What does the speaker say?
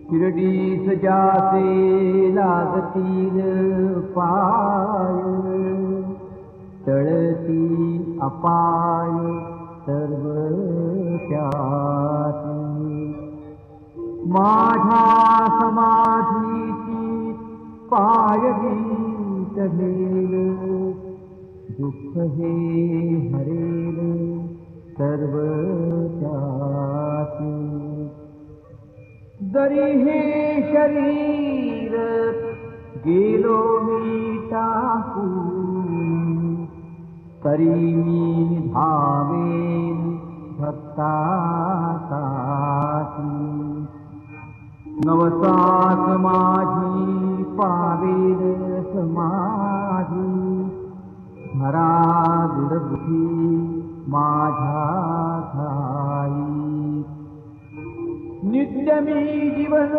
शिर्डीस जासे लागतील पाय, टळती अपाय सर्व त्यासी. माझ्या समाधीची पायरी चढेल, दुःख हे हरेल सर्व त्यासी. जरी हे शरीर गेलो मी टाकून, तरी मी धावेन भक्तासाठी. नवसात माझी पावेल समाधी, धरा दुर्बुद्धी माझ्या घाई. नित्य मी जीवन